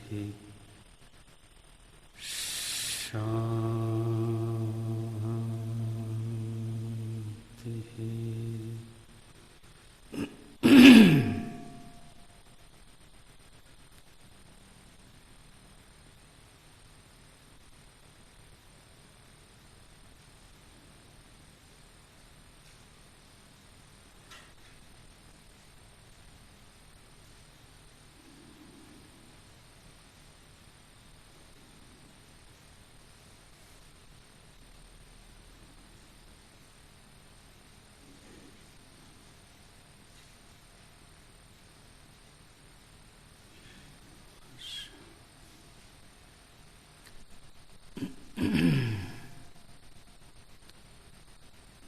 शांति।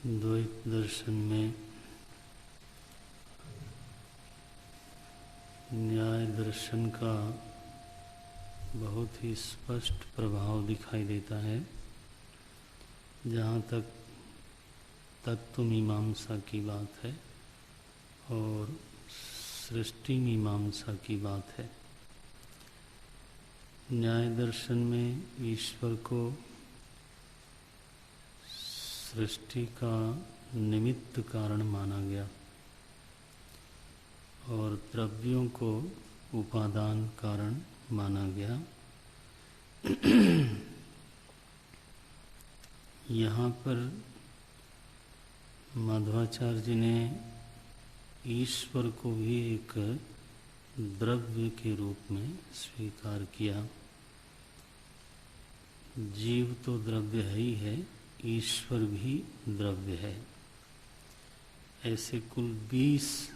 द्वैत दर्शन में न्याय दर्शन का बहुत ही स्पष्ट प्रभाव दिखाई देता है। जहाँ तक तत्व मीमांसा की बात है और सृष्टि मीमांसा की बात है, न्याय दर्शन में ईश्वर को सृष्टि का निमित्त कारण माना गया और द्रव्यों को उपादान कारण माना गया। यहाँ पर माधवाचार्य जी ने ईश्वर को भी एक द्रव्य के रूप में स्वीकार किया। जीव तो द्रव्य है ही है, ईश्वर भी द्रव्य है। ऐसे कुल 20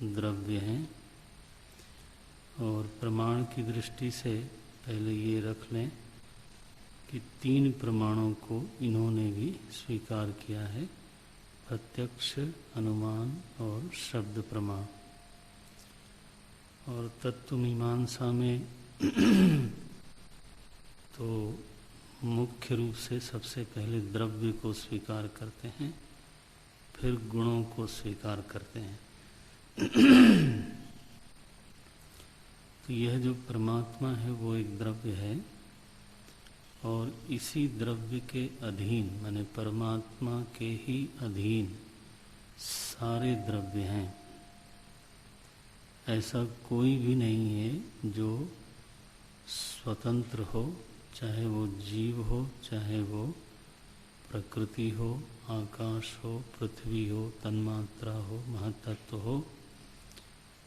द्रव्य हैं और प्रमाण की दृष्टि से पहले ये रख लें कि 3 प्रमाणों को इन्होंने भी स्वीकार किया है, प्रत्यक्ष, अनुमान और शब्द प्रमाण। और तत्व मीमांसा में तो मुख्य रूप से सबसे पहले द्रव्य को स्वीकार करते हैं, फिर गुणों को स्वीकार करते हैं। तो यह जो परमात्मा है वो एक द्रव्य है और इसी द्रव्य के अधीन, माने परमात्मा के ही अधीन सारे द्रव्य हैं। ऐसा कोई भी नहीं है जो स्वतंत्र हो, चाहे वो जीव हो, चाहे वो प्रकृति हो, आकाश हो, पृथ्वी हो, तन्मात्रा हो, महतत्व हो,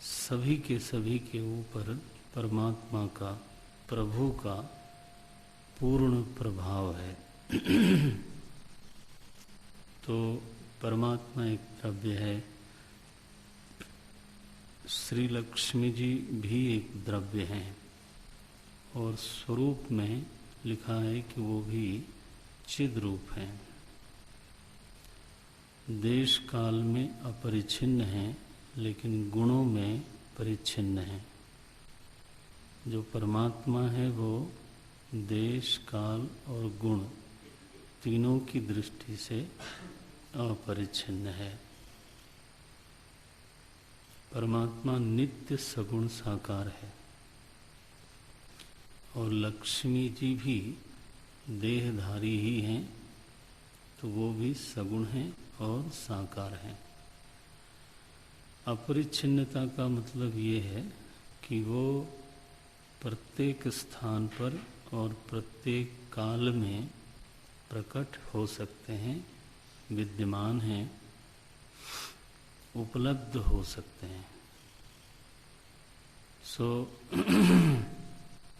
सभी के ऊपर परमात्मा का, प्रभु का पूर्ण प्रभाव है। तो परमात्मा एक द्रव्य है। श्री लक्ष्मी जी भी एक द्रव्य हैं और स्वरूप में लिखा है कि वो भी चिद रूप हैं। देश काल में अपरिछिन्न हैं लेकिन गुणों में परिच्छिन्न हैं। जो परमात्मा है वो देश, काल और गुण तीनों की दृष्टि से अपरिच्छिन्न है। परमात्मा नित्य सगुण साकार है और लक्ष्मी जी भी देहधारी ही हैं, तो वो भी सगुण हैं और साकार हैं। अपरिच्छिन्नता का मतलब ये है कि वो प्रत्येक स्थान पर और प्रत्येक काल में प्रकट हो सकते हैं, विद्यमान हैं, उपलब्ध हो सकते हैं।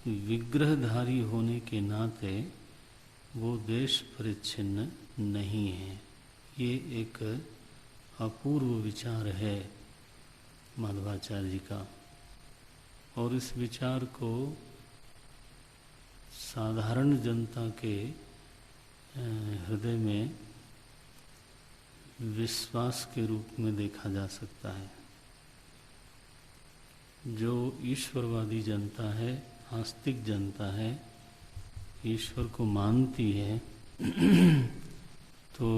विग्रहधारी होने के नाते वो देश परिच्छिन्न नहीं है। ये एक अपूर्व विचार है माधवाचार्य जी का और इस विचार को साधारण जनता के हृदय में विश्वास के रूप में देखा जा सकता है। जो ईश्वरवादी जनता है, आस्तिक जनता है, ईश्वर को मानती है, तो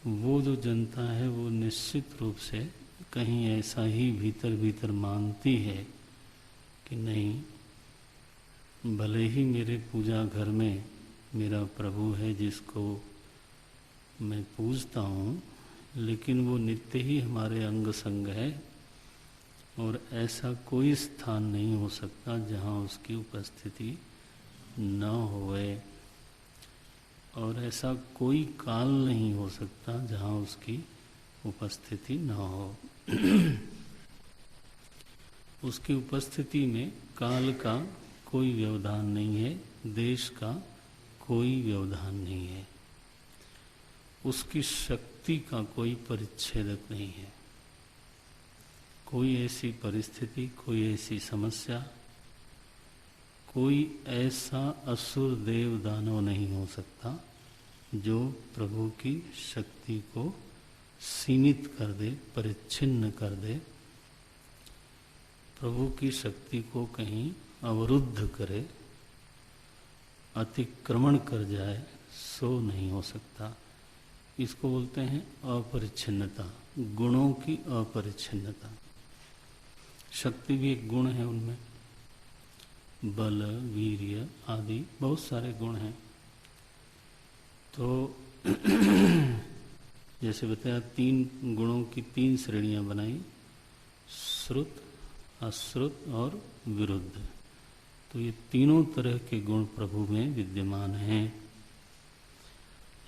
वो जो जनता है वो निश्चित रूप से कहीं ऐसा ही भीतर भीतर मानती है कि नहीं, भले ही मेरे पूजा घर में मेरा प्रभु है जिसको मैं पूजता हूँ, लेकिन वो नित्य ही हमारे अंग संग है और ऐसा कोई स्थान नहीं हो सकता जहाँ उसकी उपस्थिति न होवे, और ऐसा कोई काल नहीं हो सकता जहाँ उसकी उपस्थिति न हो। उसकी उपस्थिति में काल का कोई व्यवधान नहीं है, देश का कोई व्यवधान नहीं है, उसकी शक्ति का कोई परिच्छेदक नहीं है। कोई ऐसी परिस्थिति, कोई ऐसी समस्या, कोई ऐसा असुर देव दानव नहीं हो सकता जो प्रभु की शक्ति को सीमित कर दे, परिच्छिन्न कर दे, प्रभु की शक्ति को कहीं अवरुद्ध करे, अतिक्रमण कर जाए, सो नहीं हो सकता। इसको बोलते हैं अपरिच्छिन्नता, गुणों की अपरिच्छिन्नता। शक्ति भी एक गुण है, उनमें बल, वीर्य आदि बहुत सारे गुण हैं। तो जैसे बताया, 3 गुणों की 3 श्रेणियां बनाई, श्रुत, अश्रुत और विरुद्ध। तो ये तीनों तरह के गुण प्रभु में विद्यमान हैं।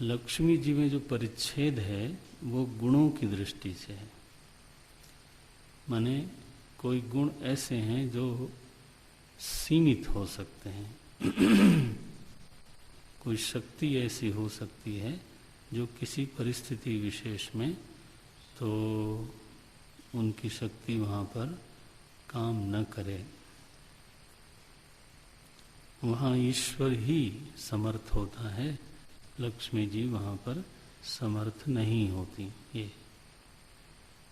लक्ष्मी जी में जो परिच्छेद है वो गुणों की दृष्टि से है, माने कोई गुण ऐसे हैं जो सीमित हो सकते हैं, कोई शक्ति ऐसी हो सकती है जो किसी परिस्थिति विशेष में तो उनकी शक्ति वहाँ पर काम न करे, वहाँ ईश्वर ही समर्थ होता है, लक्ष्मी जी वहाँ पर समर्थ नहीं होती। ये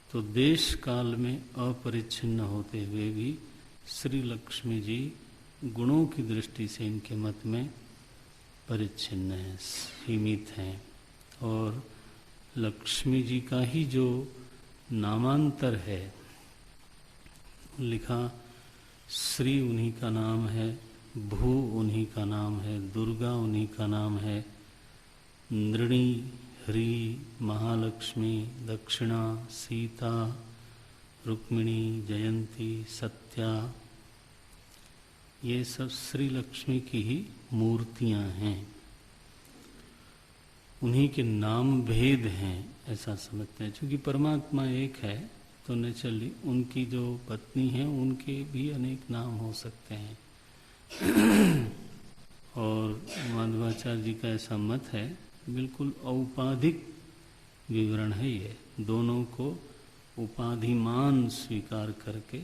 तो देश काल में अपरिच्छिन्न होते हुए भी श्री लक्ष्मी जी गुणों की दृष्टि से इनके मत में परिच्छिन्न हैं, सीमित हैं। और लक्ष्मी जी का ही जो नामांतर है, लिखा श्री उन्हीं का नाम है, भू उन्हीं का नाम है, दुर्गा उन्हीं का नाम है, नृणी, ह्री, महालक्ष्मी, दक्षिणा, सीता, रुक्मिणी, जयंती, सत्या, ये सब श्री लक्ष्मी की ही मूर्तियां हैं, उन्हीं के नाम भेद हैं, ऐसा समझते हैं। क्योंकि परमात्मा एक है तो नेचुरली उनकी जो पत्नी है उनके भी अनेक नाम हो सकते हैं। और माधवाचार्य जी का ऐसा मत है, बिल्कुल औपाधिक विवरण है ये, दोनों को उपाधिमान स्वीकार करके,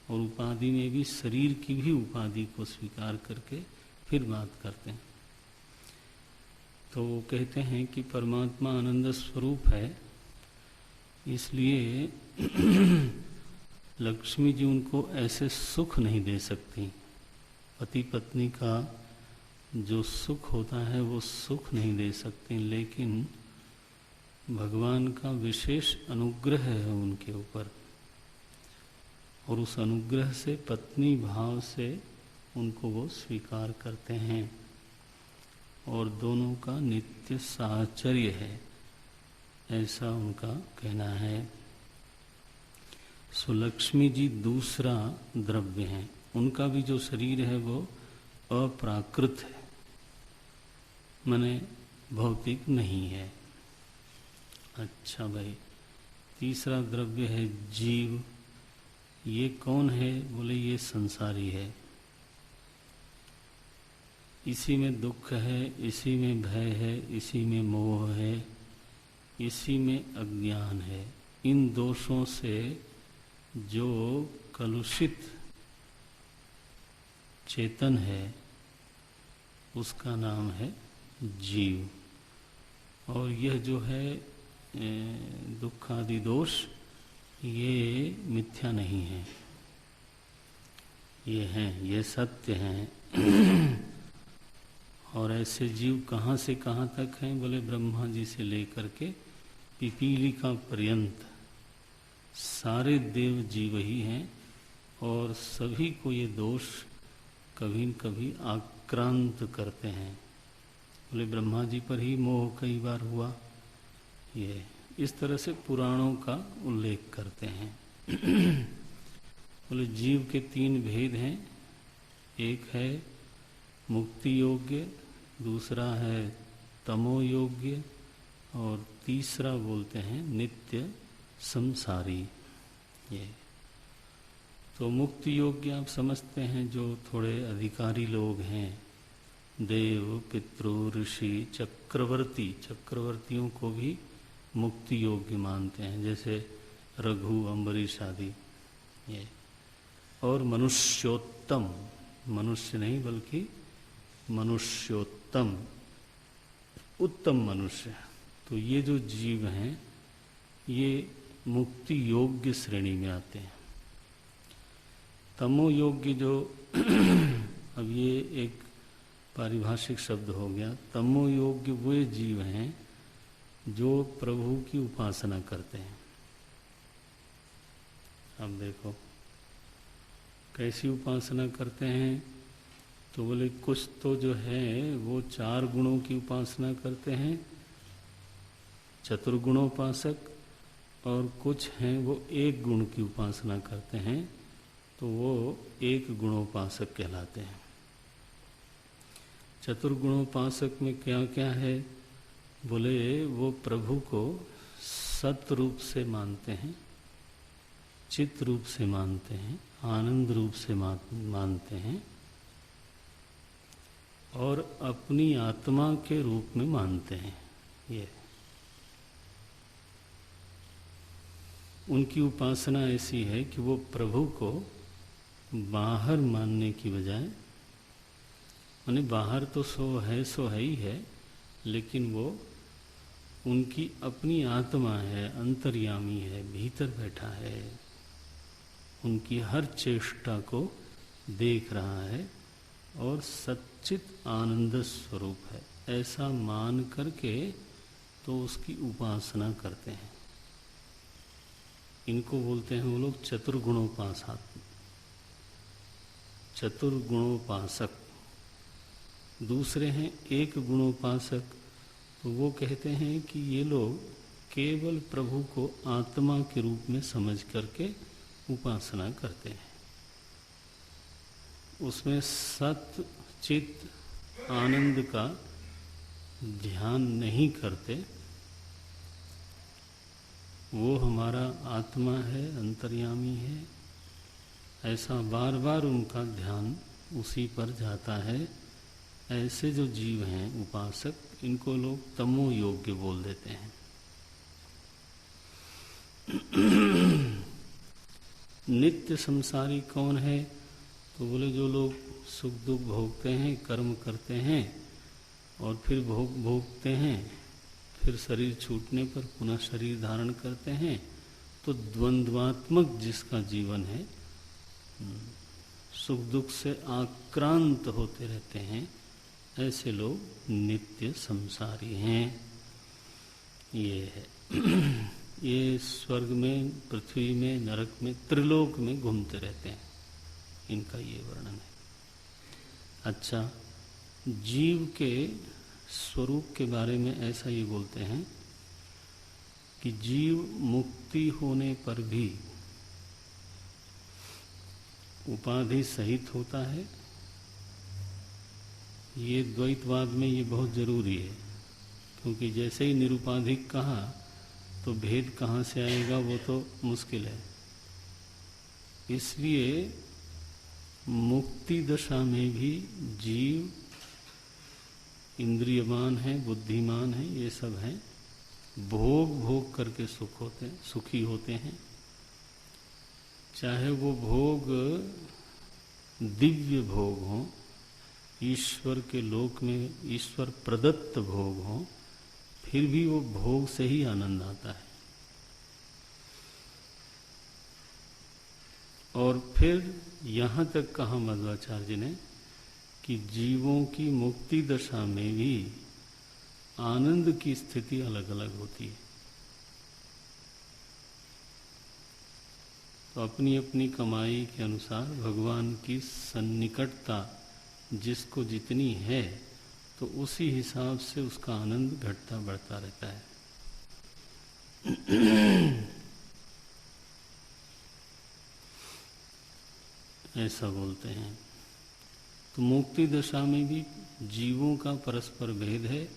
और उपाधि में भी शरीर की भी उपाधि को स्वीकार करके फिर बात करते हैं। तो वो कहते हैं कि परमात्मा आनंद स्वरूप है, इसलिए लक्ष्मी जी उनको ऐसे सुख नहीं दे सकती। पति पत्नी का जो सुख होता है वो सुख नहीं दे सकती, लेकिन भगवान का विशेष अनुग्रह है उनके ऊपर, और उस अनुग्रह से पत्नी भाव से उनको वो स्वीकार करते हैं, और दोनों का नित्य साहचर्य है, ऐसा उनका कहना है। सो लक्ष्मी जी दूसरा द्रव्य है, उनका भी जो शरीर है वो अप्राकृत है, माने भौतिक नहीं है। अच्छा भाई, तीसरा द्रव्य है जीव। ये कौन है? बोले ये संसारी है, इसी में दुख है, इसी में भय है, इसी में मोह है, इसी में अज्ञान है। इन दोषों से जो कलुषित चेतन है उसका नाम है जीव। और यह जो है दुख आदि दोष, ये मिथ्या नहीं है, ये हैं, ये सत्य हैं। और ऐसे जीव कहाँ से कहाँ तक हैं? बोले ब्रह्मा जी से लेकर के पिपीलिका पर्यंत सारे देव जीव ही हैं, और सभी को ये दोष कभी न कभी आक्रांत करते हैं। बोले ब्रह्मा जी पर ही मोह कई बार हुआ। ये इस तरह से पुराणों का उल्लेख करते हैं। बोले जीव के 3 भेद हैं। एक है मुक्ति योग्य, दूसरा है तमो योग्य, और तीसरा बोलते हैं नित्य संसारी। ये तो मुक्ति योग्य आप समझते हैं, जो थोड़े अधिकारी लोग हैं, देव, पितृ, ऋषि, चक्रवर्ती, चक्रवर्तियों को भी मुक्ति योग्य मानते हैं, जैसे रघु, अम्बरीश आदि। ये और मनुष्योत्तम, मनुष्य नहीं बल्कि मनुष्योत्तम, उत्तम मनुष्य। तो ये जो जीव हैं ये मुक्ति योग्य श्रेणी में आते हैं। तमो योग्य जो अब ये एक पारिभाषिक शब्द हो गया। तमो योग्य वे जीव हैं जो प्रभु की उपासना करते हैं। अब देखो कैसी उपासना करते हैं, तो बोले कुछ तो जो है वो 4 गुणों की उपासना करते हैं, चतुर्गुणोपासक, और कुछ हैं वो 1 गुण की उपासना करते हैं, तो वो 1 गुणोपासक कहलाते हैं। चतुर्गुणोपासक में क्या क्या है, बोले वो प्रभु को सत रूप से मानते हैं, चित रूप से मानते हैं, आनंद रूप से मानते हैं, और अपनी आत्मा के रूप में मानते हैं। ये उनकी उपासना ऐसी है कि वो प्रभु को बाहर मानने की बजाय, माने बाहर तो सो है ही है, लेकिन वो उनकी अपनी आत्मा है, अंतर्यामी है, भीतर बैठा है, उनकी हर चेष्टा को देख रहा है और सच्चित आनंद स्वरूप है, ऐसा मान करके तो उसकी उपासना करते हैं। इनको बोलते हैं वो लोग चतुर्गुणोपासक, चतुर्गुणोपासक। दूसरे हैं 1 गुणोपासक, तो वो कहते हैं कि ये लोग केवल प्रभु को आत्मा के रूप में समझ करके उपासना करते हैं, उसमें सत चित आनंद का ध्यान नहीं करते। वो हमारा आत्मा है, अंतर्यामी है, ऐसा बार बार उनका ध्यान उसी पर जाता है। ऐसे जो जीव हैं उपासक, इनको लोग तमो योग्य बोल देते हैं। नित्य संसारी कौन है, तो बोले जो लोग सुख दुख भोगते हैं, कर्म करते हैं और फिर भोगते हैं, फिर शरीर छूटने पर पुनः शरीर धारण करते हैं, तो द्वंद्वात्मक जिसका जीवन है, सुख दुख से आक्रांत होते रहते हैं, ऐसे लोग नित्य संसारी हैं। ये है ये स्वर्ग में, पृथ्वी में, नरक में, त्रिलोक में घूमते रहते हैं, इनका ये वर्णन है। अच्छा, जीव के स्वरूप के बारे में ऐसा ये बोलते हैं कि जीव मुक्ति होने पर भी उपाधि सहित होता है। ये द्वैतवाद में ये बहुत जरूरी है, क्योंकि जैसे ही निरुपाधिक कहा तो भेद कहाँ से आएगा, वो तो मुश्किल है। इसलिए मुक्ति दशा में भी जीव इंद्रियमान है, बुद्धिमान है, ये सब हैं, भोग करके सुखी होते हैं। चाहे वो भोग दिव्य भोग हो, ईश्वर के लोक में ईश्वर प्रदत्त भोग हो, फिर भी वो भोग से ही आनंद आता है। और फिर यहाँ तक कहा मध्वाचार्य ने कि जीवों की मुक्ति दशा में भी आनंद की स्थिति अलग अलग होती है। तो अपनी अपनी कमाई के अनुसार भगवान की सन्निकटता जिसको जितनी है तो उसी हिसाब से उसका आनंद घटता बढ़ता रहता है। ऐसा बोलते हैं। तो मुक्ति दशा में भी जीवों का परस्पर भेद है,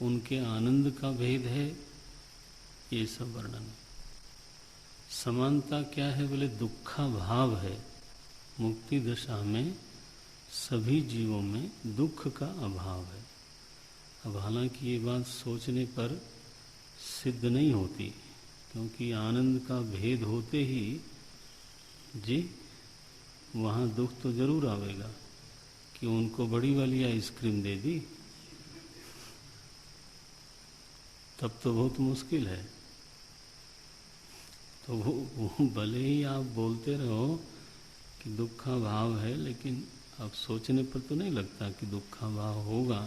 उनके आनंद का भेद है, ये सब वर्णन। समानता क्या है बोले दुखा भाव है। मुक्ति दशा में सभी जीवों में दुख का अभाव है। अब हालांकि ये बात सोचने पर सिद्ध नहीं होती, क्योंकि आनंद का भेद होते ही जी वहाँ दुख तो जरूर आवेगा कि उनको बड़ी वाली आइसक्रीम दे दी, तब तो बहुत मुश्किल है। तो वो भले ही आप बोलते रहो कि दुखा भाव है, लेकिन अब सोचने पर तो नहीं लगता कि दुखा भाव होगा।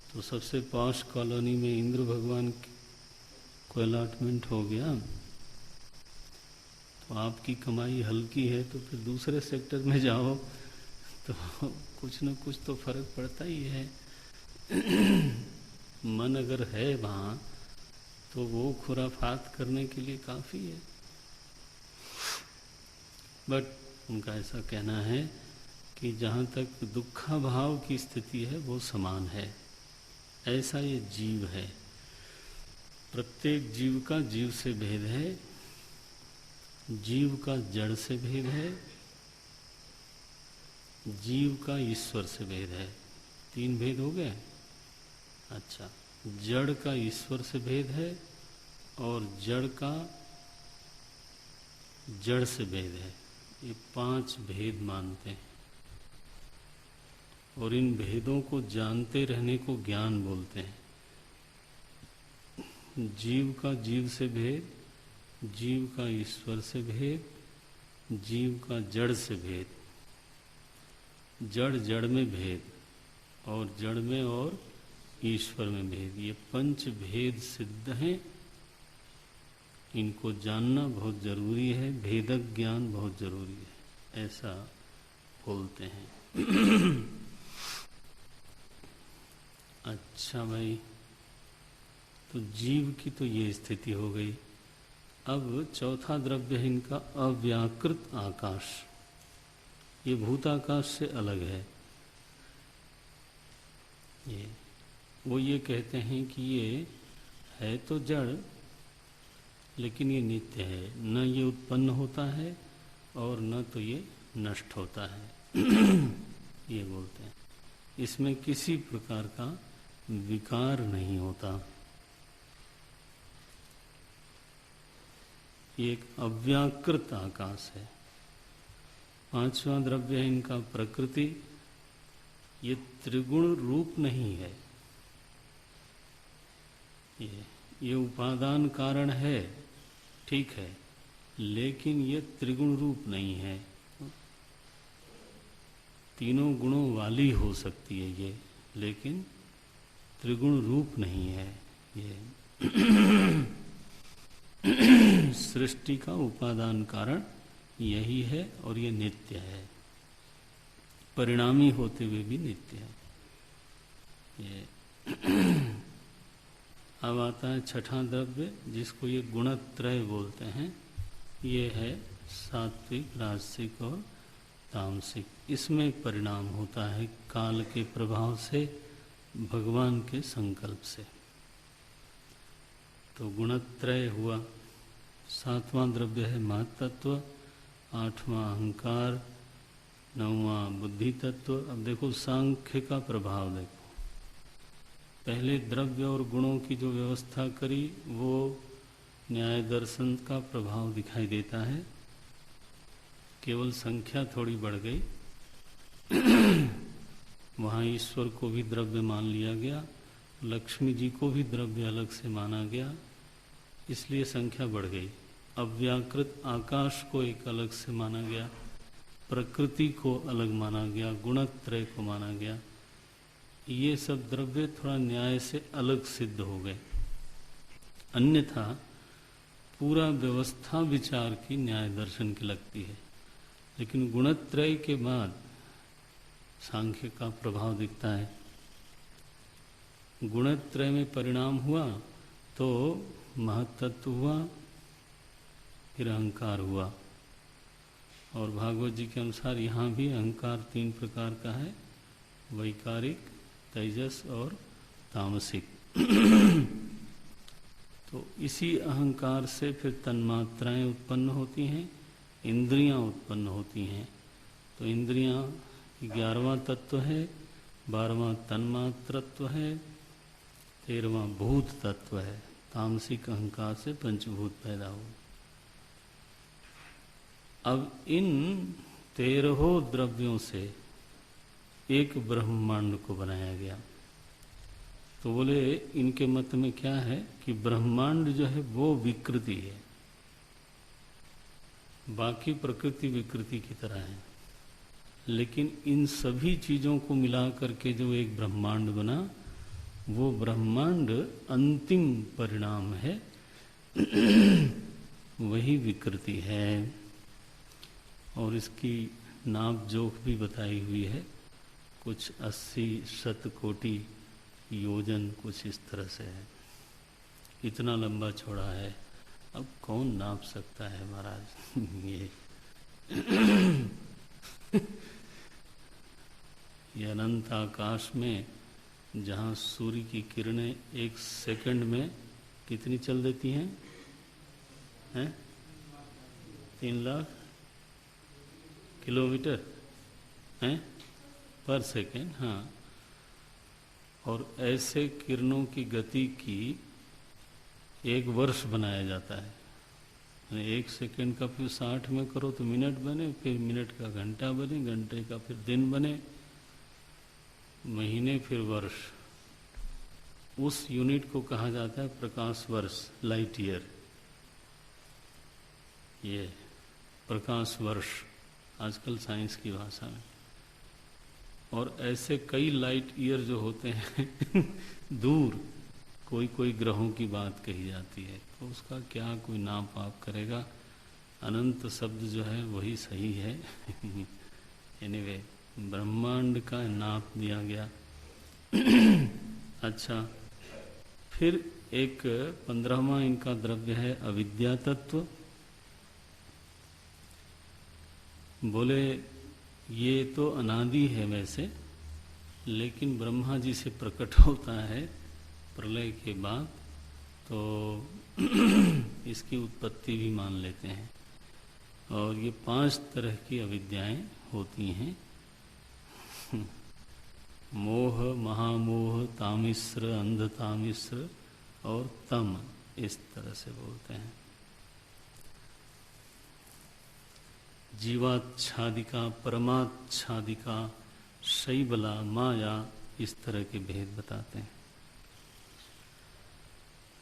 तो सबसे पॉश कॉलोनी में इंद्र भगवान को अलॉटमेंट हो गया, तो आपकी कमाई हल्की है तो फिर दूसरे सेक्टर में जाओ तो कुछ न कुछ तो फर्क पड़ता ही है। मन अगर है वहाँ तो वो खुराफात करने के लिए काफ़ी है। बट उनका ऐसा कहना है कि जहाँ तक दुखा भाव की स्थिति है वो समान है, ऐसा ये जीव है। प्रत्येक जीव का जीव से भेद है, जीव का जड़ से भेद है, जीव का ईश्वर से भेद है। 3 भेद हो गए। अच्छा, जड़ का ईश्वर से भेद है और जड़ का जड़ से भेद है। ये 5 भेद मानते हैं और इन भेदों को जानते रहने को ज्ञान बोलते हैं। जीव का जीव से भेद, जीव का ईश्वर से भेद, जीव का जड़ से भेद, जड़ जड़ में भेद और जड़ में और ईश्वर में भेद, ये 5 भेद सिद्ध हैं। इनको जानना बहुत जरूरी है, भेदक ज्ञान बहुत जरूरी है, ऐसा बोलते हैं। अच्छा भाई, तो जीव की तो ये स्थिति हो गई। अब चौथा द्रव्य है इनका अव्याकृत आकाश। ये भूताकाश से अलग है। वो ये कहते हैं कि ये है तो जड़, लेकिन ये नित्य है, न ये उत्पन्न होता है और न तो ये नष्ट होता है। ये बोलते हैं इसमें किसी प्रकार का विकार नहीं होता। ये एक अव्याकृत आकाश है। 5वां द्रव्य है इनका प्रकृति। ये त्रिगुण रूप नहीं है। ये उपादान कारण है, ठीक है, लेकिन ये त्रिगुण रूप नहीं है। तीनों गुणों वाली हो सकती है ये, लेकिन त्रिगुण रूप नहीं है। ये सृष्टि का उपादान कारण यही है और ये नित्य है, परिणामी होते हुए भी नित्य है। ये अब आता है छठा द्रव्य, जिसको ये गुणत्रय बोलते हैं। ये है सात्विक, राजसिक और तामसिक। इसमें परिणाम होता है काल के प्रभाव से, भगवान के संकल्प से। तो गुणत्रय हुआ। 7वां द्रव्य है महत्तत्व, 8वां अहंकार, 9वां बुद्धि तत्व। अब देखो सांख्य का प्रभाव देखो। पहले द्रव्य और गुणों की जो व्यवस्था करी वो न्याय दर्शन का प्रभाव दिखाई देता है। केवल संख्या थोड़ी बढ़ गई। वहाँ ईश्वर को भी द्रव्य मान लिया गया, लक्ष्मी जी को भी द्रव्य अलग से माना गया, इसलिए संख्या बढ़ गई। अव्याकृत आकाश को एक अलग से माना गया, प्रकृति को अलग माना गया, गुणत्रय को माना गया। ये सब द्रव्य थोड़ा न्याय से अलग सिद्ध हो गए। अन्यथा पूरा व्यवस्था विचार की न्याय दर्शन की लगती है। लेकिन गुणत्रय के बाद सांख्य का प्रभाव दिखता है। गुणत्रय में परिणाम हुआ तो महत्तत्व हुआ, फिर अहंकार हुआ। और भागवत जी के अनुसार यहाँ भी अहंकार 3 प्रकार का है, वैकारिक, तेजस और तामसिक। तो इसी अहंकार से फिर तन्मात्राएं उत्पन्न होती हैं, इंद्रियां उत्पन्न होती हैं। तो इंद्रियां 11वां तत्व है, 12वां तन्मात्रत्व है, 13वां भूत तत्व है। तामसिक अहंकार से पंचभूत पैदा हुए। अब इन 13 द्रव्यों से एक ब्रह्मांड को बनाया गया। तो बोले इनके मत में क्या है कि ब्रह्मांड जो है वो विकृति है, बाकी प्रकृति विकृति की तरह है, लेकिन इन सभी चीजों को मिला करके जो एक ब्रह्मांड बना, वो ब्रह्मांड अंतिम परिणाम है, वही विकृति है। और इसकी नाप जोख भी बताई हुई है, कुछ 80 शतकोटि योजन कुछ इस तरह से है। इतना लंबा चौड़ा है, अब कौन नाप सकता है महाराज ये अनंत आकाश में जहाँ सूर्य की किरणें 1 सेकंड में कितनी चल देती हैं? 3 लाख किलोमीटर हैं पर सेकेंड। हाँ, और ऐसे किरणों की गति की 1 वर्ष बनाया जाता है। 1 सेकेंड का फिर 60 में करो तो मिनट बने, फिर मिनट का घंटा बने, घंटे का फिर दिन बने, महीने फिर वर्ष। उस यूनिट को कहा जाता है प्रकाश वर्ष, लाइट ईयर। ये प्रकाश वर्ष आजकल साइंस की भाषा में। और ऐसे कई लाइट ईयर जो होते हैं दूर कोई कोई ग्रहों की बात कही जाती है, तो उसका क्या कोई नाप आप करेगा। अनंत शब्द जो है वही सही है। एनीवे, ब्रह्मांड का नाप दिया गया। अच्छा, फिर एक 15वां इनका द्रव्य है अविद्या तत्व। बोले ये तो अनादि है वैसे, लेकिन ब्रह्मा जी से प्रकट होता है प्रलय के बाद, तो इसकी उत्पत्ति भी मान लेते हैं। और ये 5 तरह की अविद्याएं होती हैं। मोह, महामोह, तामिश्र, अंधतामिश्र और तम, इस तरह से बोलते हैं। जीवाच्छादिका, परमाच्छादिका, शैबला, माया, इस तरह के भेद बताते हैं।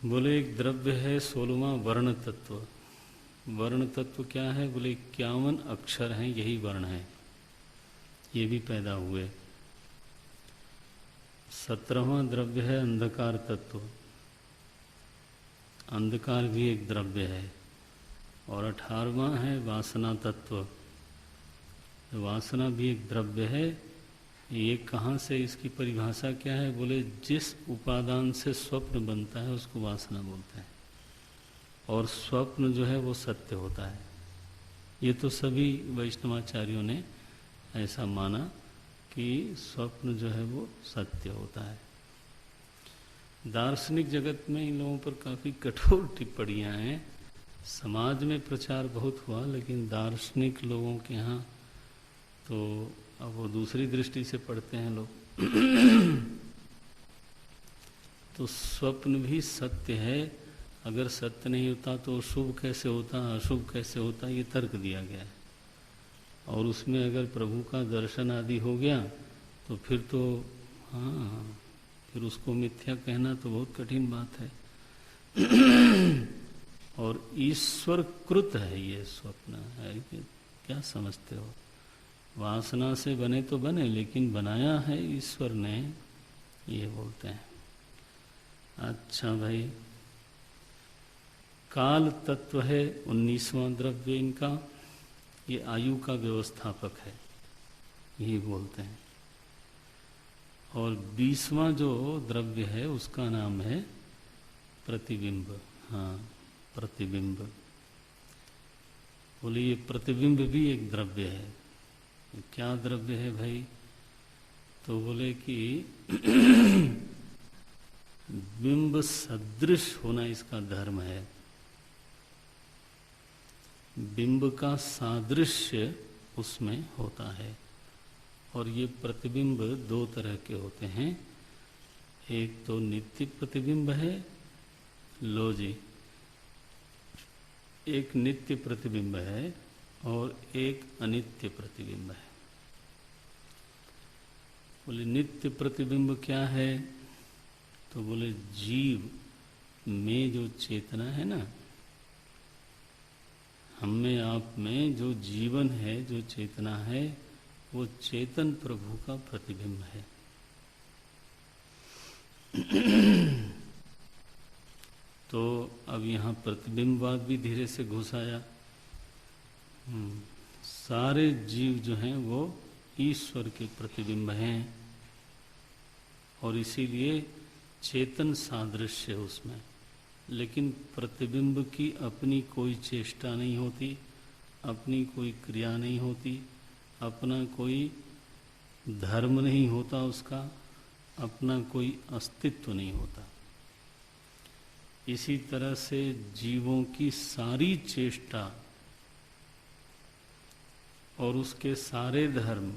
बोले एक द्रव्य है 16वां वर्ण तत्व। वर्ण तत्व क्या है? बोले 51 अक्षर हैं, यही वर्ण है, ये भी पैदा हुए। 17वां द्रव्य है अंधकार तत्व। अंधकार भी एक द्रव्य है। और 18वां है वासना तत्व। वासना भी एक द्रव्य है। ये कहाँ से, इसकी परिभाषा क्या है? बोले जिस उपादान से स्वप्न बनता है उसको वासना बोलते हैं, और स्वप्न जो है वो सत्य होता है। ये तो सभी वैष्णवाचार्यों ने ऐसा माना कि स्वप्न जो है वो सत्य होता है। दार्शनिक जगत में इन लोगों पर काफ़ी कठोर टिप्पणियाँ हैं। समाज में प्रचार बहुत हुआ, लेकिन दार्शनिक लोगों के यहाँ तो अब वो दूसरी दृष्टि से पढ़ते हैं लोग। तो स्वप्न भी सत्य है। अगर सत्य नहीं होता तो शुभ कैसे होता, अशुभ कैसे होता, ये तर्क दिया गया है। और उसमें अगर प्रभु का दर्शन आदि हो गया तो फिर तो हाँ, फिर उसको मिथ्या कहना तो बहुत कठिन बात है। और ईश्वर कृत है ये स्वप्न है, क्या समझते हो? वासना से बने तो बने, लेकिन बनाया है ईश्वर ने, ये बोलते हैं। अच्छा भाई, काल तत्व है 19वां द्रव्य इनका। ये आयु का व्यवस्थापक है, यही बोलते हैं। और 20वां जो द्रव्य है उसका नाम है प्रतिबिंब। हाँ, प्रतिबिंब। बोले ये प्रतिबिंब भी एक द्रव्य है। क्या द्रव्य है भाई? तो बोले कि बिंब सदृश होना इसका धर्म है। बिंब का सादृश्य उसमें होता है। और ये प्रतिबिंब दो तरह के होते हैं। एक तो नित्य प्रतिबिंब है, लो जी, एक नित्य प्रतिबिंब है और एक अनित्य प्रतिबिंब है। बोले नित्य प्रतिबिंब क्या है? तो बोले जीव में जो चेतना है ना, हम में आप में जो जीवन है, जो चेतना है, वो चेतन प्रभु का प्रतिबिंब है। तो अब यहाँ प्रतिबिंबवाद भी धीरे से घुस आया। सारे जीव जो हैं वो ईश्वर के प्रतिबिंब हैं और इसीलिए चेतन सादृश्य उसमें। लेकिन प्रतिबिंब की अपनी कोई चेष्टा नहीं होती, अपनी कोई क्रिया नहीं होती, अपना कोई धर्म नहीं होता, उसका अपना कोई अस्तित्व नहीं होता। इसी तरह से जीवों की सारी चेष्टा और उसके सारे धर्म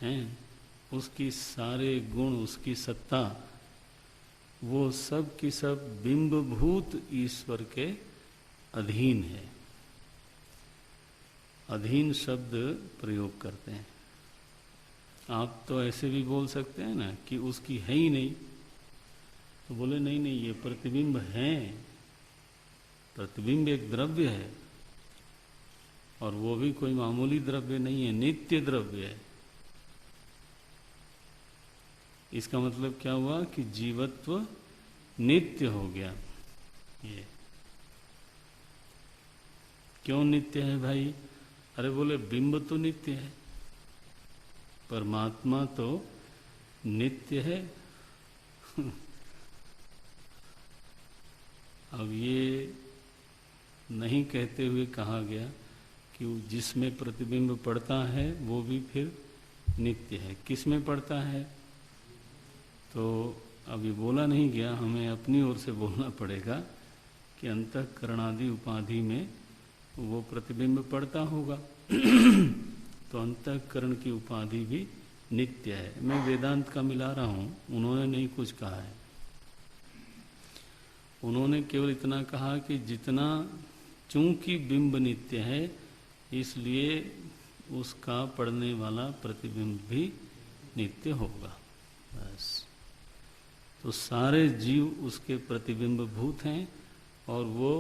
हैं, उसकी सारे गुण, उसकी सत्ता, वो सब की सब बिंबभूत ईश्वर के अधीन है। अधीन शब्द प्रयोग करते हैं। आप तो ऐसे भी बोल सकते हैं ना कि उसकी है ही नहीं, तो बोले नहीं नहीं, ये प्रतिबिंब है। प्रतिबिंब एक द्रव्य है और वो भी कोई मामूली द्रव्य नहीं है, नित्य द्रव्य है। इसका मतलब क्या हुआ कि जीवत्व नित्य हो गया। ये क्यों नित्य है भाई? अरे बोले बिंब तो नित्य है, परमात्मा तो नित्य है। अब ये नहीं कहते हुए कहा गया कि जिसमें प्रतिबिंब पड़ता है वो भी फिर नित्य है। किस में पड़ता है? तो अभी बोला नहीं गया, हमें अपनी ओर से बोलना पड़ेगा कि अंतःकरणादि उपाधि में वो प्रतिबिंब पड़ता होगा। तो अंतःकरण की उपाधि भी नित्य है। मैं वेदांत का मिला रहा हूँ, उन्होंने नहीं कुछ कहा है। उन्होंने केवल इतना कहा कि जितना, चूंकि बिंब नित्य है इसलिए उसका पड़ने वाला प्रतिबिंब भी नित्य होगा, बस। तो सारे जीव उसके प्रतिबिंब भूत हैं और वो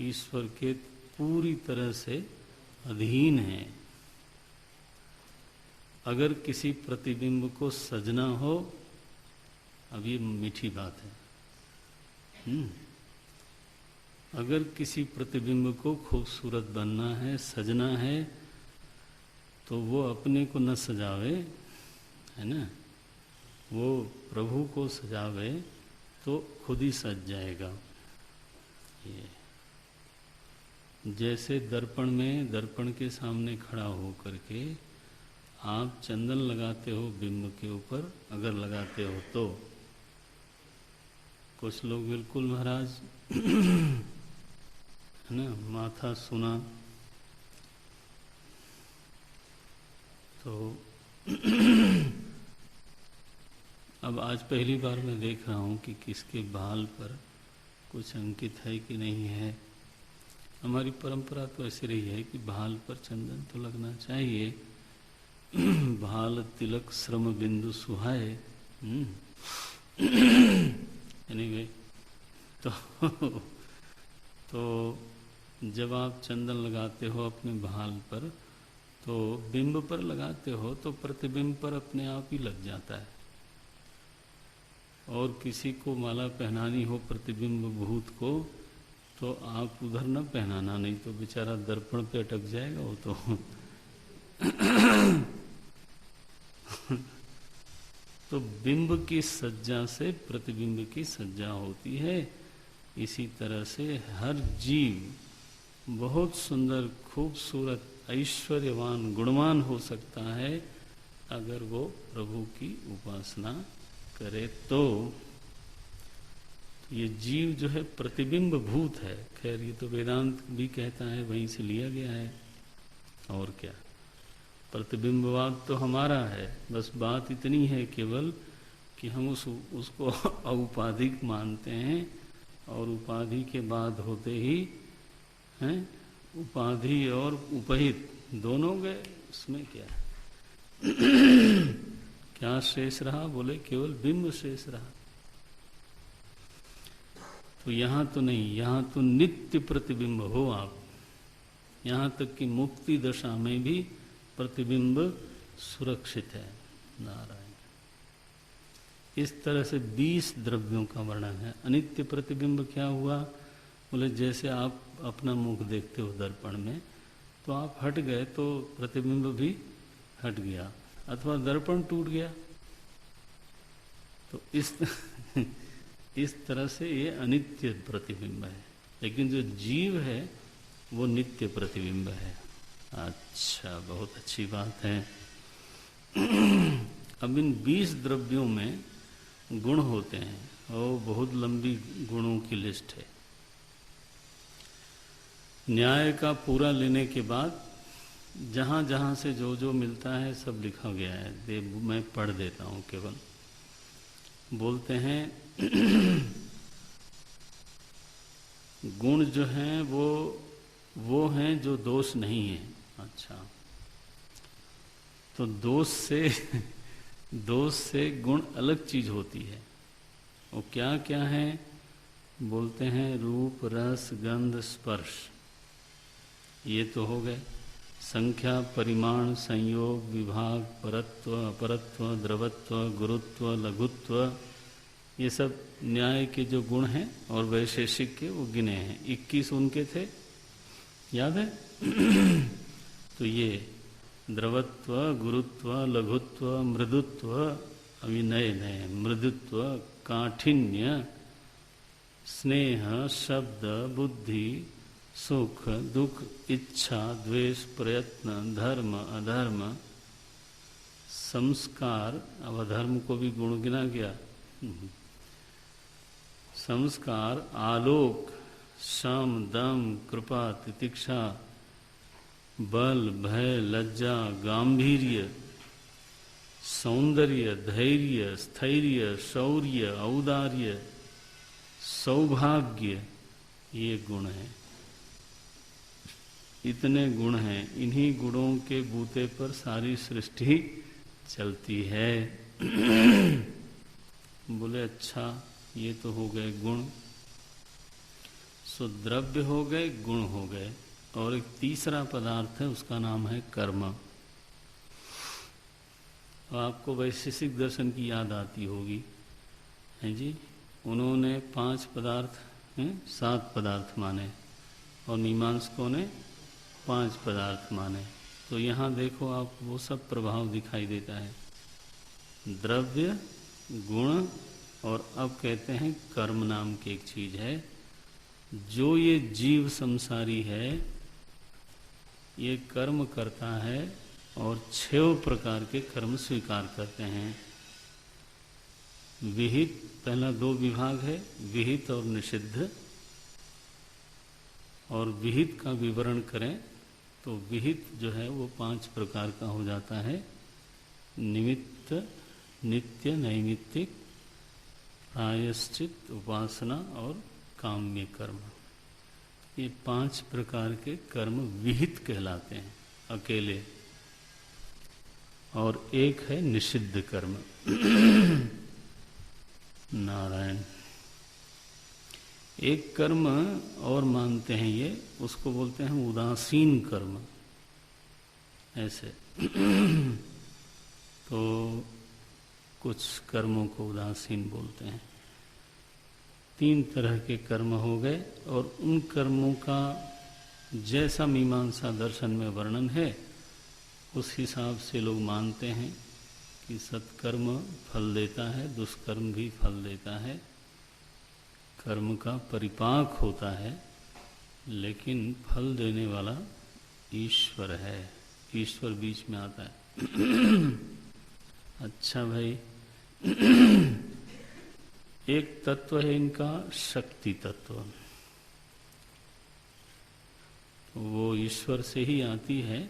ईश्वर के पूरी तरह से अधीन हैं। अगर किसी प्रतिबिंब को सजना हो, अब ये मीठी बात है, अगर किसी प्रतिबिंब को खूबसूरत बनना है, सजना है, तो वो अपने को न सजावे, है ना, वो प्रभु को सजावे तो खुद ही सज जाएगा। ये जैसे दर्पण में, दर्पण के सामने खड़ा हो करके आप चंदन लगाते हो बिंब के ऊपर, अगर लगाते हो तो कुछ लोग बिल्कुल महाराज है ना, माथा सुना, तो अब आज पहली बार मैं देख रहा हूँ कि किसके बाल पर कुछ अंकित है कि नहीं है। हमारी परंपरा तो ऐसी रही है कि बाल पर चंदन तो लगना चाहिए। भाल तिलक श्रम बिंदु सुहाए। एनीवे, तो जब आप चंदन लगाते हो अपने भाल पर, तो बिंब पर लगाते हो तो प्रतिबिंब पर अपने आप ही लग जाता है। और किसी को माला पहनानी हो प्रतिबिंब भूत को, तो आप उधर न पहनाना, नहीं तो बेचारा दर्पण पे अटक जाएगा वो तो। तो बिंब की सज्जा से प्रतिबिंब की सज्जा होती है। इसी तरह से हर जीव बहुत सुंदर, खूबसूरत, ऐश्वर्यवान, गुणवान हो सकता है अगर वो प्रभु की उपासना करे तो। ये जीव जो है प्रतिबिंब भूत है। खैर ये तो वेदांत भी कहता है, वहीं से लिया गया है। और क्या, प्रतिबिंबवाद तो हमारा है। बस बात इतनी है केवल कि हम उसको औपाधिक मानते हैं, और उपाधि के बाद होते ही हैं उपाधि और उपहित दोनों गए। उसमें क्या क्या शेष रहा? बोले केवल बिंब शेष रहा। तो यहाँ तो नहीं, यहाँ तो नित्य प्रतिबिंब हो आप। यहाँ तक कि मुक्ति दशा में भी प्रतिबिंब सुरक्षित है। नारायण। इस तरह से 20 द्रव्यों का वर्णन है। अनित्य प्रतिबिंब क्या हुआ? बोले जैसे आप अपना मुख देखते हो दर्पण में, तो आप हट गए तो प्रतिबिंब भी हट गया, अथवा दर्पण टूट गया। तो इस तरह से ये अनित्य प्रतिबिंब है। लेकिन जो जीव है वो नित्य प्रतिबिंब है। अच्छा, बहुत अच्छी बात है। अब इन 20 द्रव्यों में गुण होते हैं, और बहुत लंबी गुणों की लिस्ट है। न्याय का पूरा लेने के बाद जहाँ जहाँ से जो जो मिलता है सब लिखा गया है। मैं पढ़ देता हूँ केवल। बोलते हैं गुण जो हैं वो हैं जो दोष नहीं है। अच्छा, तो दोष से गुण अलग चीज होती है। वो क्या क्या है? बोलते हैं रूप, रस, गंध, स्पर्श। ये तो हो गए। संख्या, परिमाण, संयोग, विभाग, परत्व, अपरत्व, द्रवत्व, गुरुत्व, लघुत्व, ये सब न्याय के जो गुण हैं, और वैशेषिक के वो गिने हैं। 21 उनके थे, याद है? तो ये द्रवत्व, गुरुत्व, लघुत्व, मृदुत्व, अभी नए नए, मृदुत्व, काठिन्य, स्नेह, शब्द, बुद्धि, सुख, दुख, इच्छा, द्वेष, प्रयत्न, धर्म, अधर्म, संस्कार। अब अधर्म को भी गुण गिना गया। संस्कार, आलोक, शम, दम, कृपा, तितिक्षा, बल, भय, लज्जा, गांभीर्य, सौंदर्य, धैर्य, स्थैर्य, शौर्य, औदार्य, सौभाग्य, ये गुण हैं। इतने गुण हैं। इन्हीं गुणों के बूते पर सारी सृष्टि चलती है। बोले अच्छा, ये तो हो गए गुण। सो द्रव्य हो गए, गुण हो गए, और एक तीसरा पदार्थ है, उसका नाम है कर्म। आपको वैशेषिक दर्शन की याद आती होगी, है जी। उन्होंने 5 पदार्थ 7 पदार्थ माने, और मीमांसकों ने 5 पदार्थ माने। तो यहाँ देखो आप, वो सब प्रभाव दिखाई देता है। द्रव्य, गुण, और अब कहते हैं कर्म नाम की एक चीज है। जो ये जीव संसारी है, ये कर्म करता है, और 6 प्रकार के कर्म स्वीकार करते हैं। विहित, पहला 2 विभाग है, विहित और निषिद्ध। और विहित का विवरण करें तो विहित जो है वो 5 प्रकार का हो जाता है। निमित्त, नित्य, नैमित्तिक, प्रायश्चित, उपासना और काम्य कर्म। ये 5 प्रकार के कर्म विहित कहलाते हैं अकेले। और एक है निषिद्ध कर्म। नारायण। एक कर्म और मानते हैं ये, उसको बोलते हैं उदासीन कर्म। ऐसे तो कुछ कर्मों को उदासीन बोलते हैं। तीन तरह के कर्म हो गए, और उन कर्मों का जैसा मीमांसा दर्शन में वर्णन है उस हिसाब से लोग मानते हैं कि सत्कर्म फल देता है, दुष्कर्म भी फल देता है, कर्म का परिपाक होता है, लेकिन फल देने वाला ईश्वर है। ईश्वर बीच में आता है। अच्छा भाई, एक तत्व है इनका शक्ति तत्व, वो ईश्वर से ही आती है,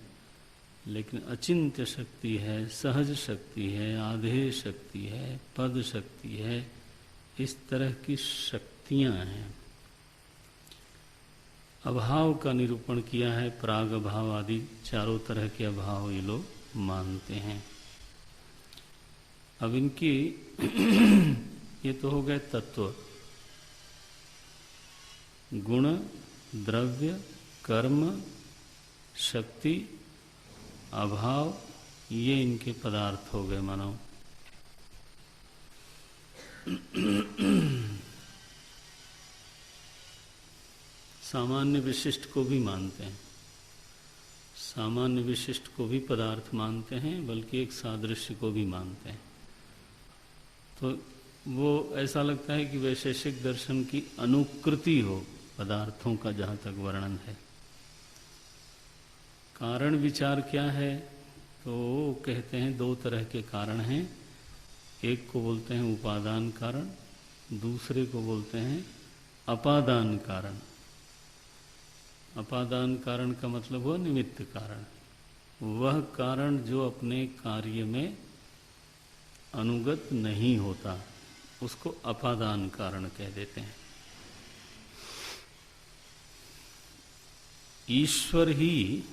लेकिन अचिंत्य शक्ति है, सहज शक्ति है, आधेय शक्ति है, पद शक्ति है, इस तरह की शक्तियां हैं। अभाव का निरूपण किया है, प्राग अभाव आदि चारों तरह के अभाव ये लोग मानते हैं। अब इनकी ये तो हो गए तत्व, गुण, द्रव्य, कर्म, शक्ति, अभाव, ये इनके पदार्थ हो गए मानो। सामान्य विशिष्ट को भी मानते हैं, सामान्य विशिष्ट को भी पदार्थ मानते हैं, बल्कि एक सादृश्य को भी मानते हैं। तो वो ऐसा लगता है कि वैशेषिक दर्शन की अनुकृति हो पदार्थों का, जहाँ तक वर्णन है। कारण विचार क्या है, तो कहते हैं दो तरह के कारण हैं। एक को बोलते हैं उपादान कारण, दूसरे को बोलते हैं अपादान कारण। अपादान कारण का मतलब हुआ निमित्त कारण, वह कारण जो अपने कार्य में अनुगत नहीं होता, उसको अपादान कारण कह देते हैं। ईश्वर ही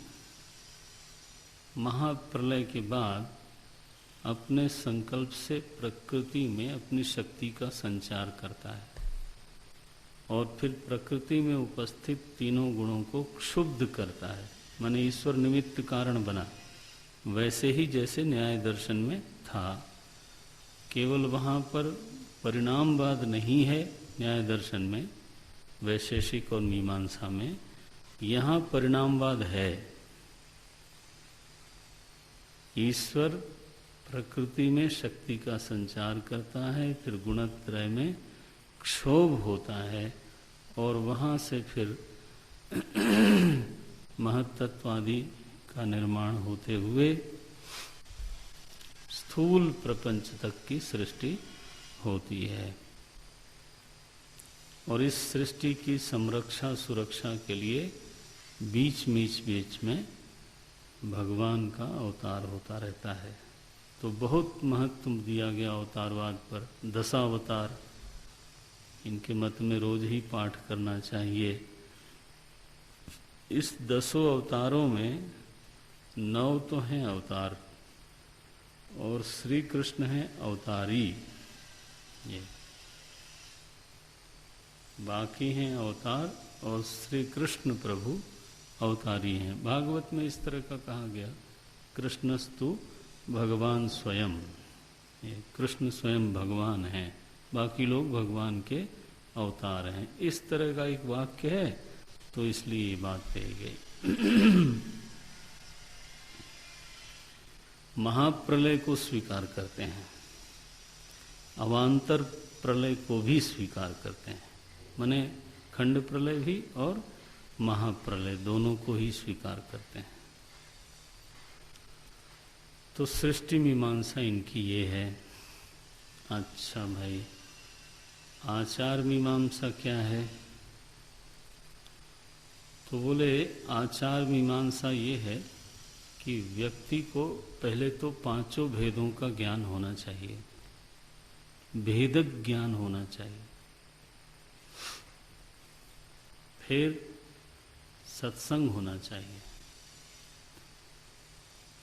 महाप्रलय के बाद अपने संकल्प से प्रकृति में अपनी शक्ति का संचार करता है, और फिर प्रकृति में उपस्थित तीनों गुणों को क्षुब्ध करता है। माने ईश्वर निमित्त कारण बना, वैसे ही जैसे न्याय दर्शन में था। केवल वहाँ पर परिणामवाद नहीं है न्याय दर्शन में, वैशेषिक और मीमांसा में। यहाँ परिणामवाद है। ईश्वर प्रकृति में शक्ति का संचार करता है, फिर गुणत्रय में क्षोभ होता है, और वहाँ से फिर महत्तत्वादि का निर्माण होते हुए स्थूल प्रपंच तक की सृष्टि होती है। और इस सृष्टि की संरक्षा सुरक्षा के लिए बीच में भगवान का अवतार होता रहता है। तो बहुत महत्व दिया गया अवतारवाद पर। दशावतार इनके मत में रोज ही पाठ करना चाहिए। इस 10 अवतारों में 9 तो हैं अवतार, और श्री कृष्ण है अवतारी, ये बाकी हैं अवतार, और श्री कृष्ण प्रभु अवतारी हैं। भागवत में इस तरह का कहा गया, कृष्णस्तु भगवान स्वयं, ये कृष्ण स्वयं भगवान हैं, बाकी लोग भगवान के अवतार हैं। इस तरह का एक वाक्य है, तो इसलिए ये बात कही गई। महाप्रलय को स्वीकार करते हैं, अवान्तर प्रलय को भी स्वीकार करते हैं, माने खंड प्रलय भी और महाप्रलय दोनों को ही स्वीकार करते हैं। तो सृष्टि मीमांसा इनकी ये है। अच्छा भाई, आचार मीमांसा क्या है? तो बोले आचार मीमांसा ये है कि व्यक्ति को पहले तो 5 भेदों का ज्ञान होना चाहिए, भेदक ज्ञान होना चाहिए। फिर सत्संग होना चाहिए।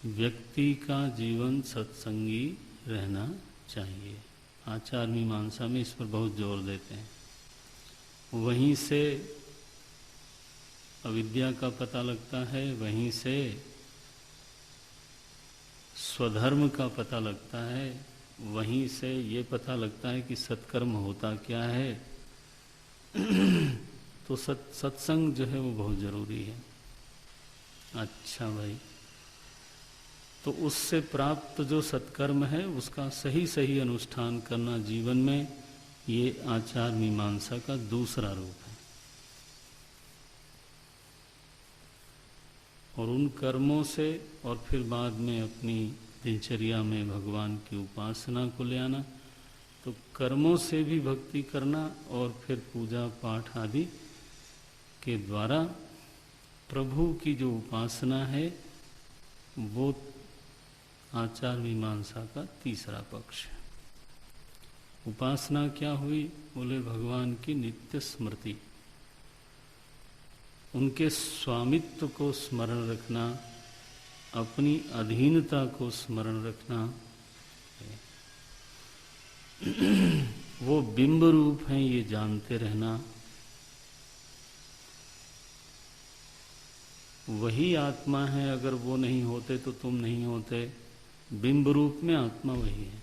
व्यक्ति का जीवन सत्संगी रहना चाहिए। आचार मीमांसा में इस पर बहुत जोर देते हैं। वहीं से अविद्या का पता लगता है, वहीं से स्वधर्म का पता लगता है, वहीं से ये पता लगता है कि सत्कर्म होता क्या है, तो सत्संग जो है वो बहुत ज़रूरी है। अच्छा भाई, तो उससे प्राप्त जो सत्कर्म है उसका सही सही अनुष्ठान करना जीवन में, ये आचार मीमांसा का दूसरा रूप है। और उन कर्मों से और फिर बाद में अपनी दिनचर्या में भगवान की उपासना को ले आना। तो कर्मों से भी भक्ति करना और फिर पूजा पाठ आदि के द्वारा प्रभु की जो उपासना है वो आचार मीमांसा का तीसरा पक्ष है। उपासना क्या हुई? बोले भगवान की नित्य स्मृति, उनके स्वामित्व को स्मरण रखना, अपनी अधीनता को स्मरण रखना। वो बिंब रूप हैं ये जानते रहना, वही आत्मा है, अगर वो नहीं होते तो तुम नहीं होते। बिंब रूप में आत्मा वही है।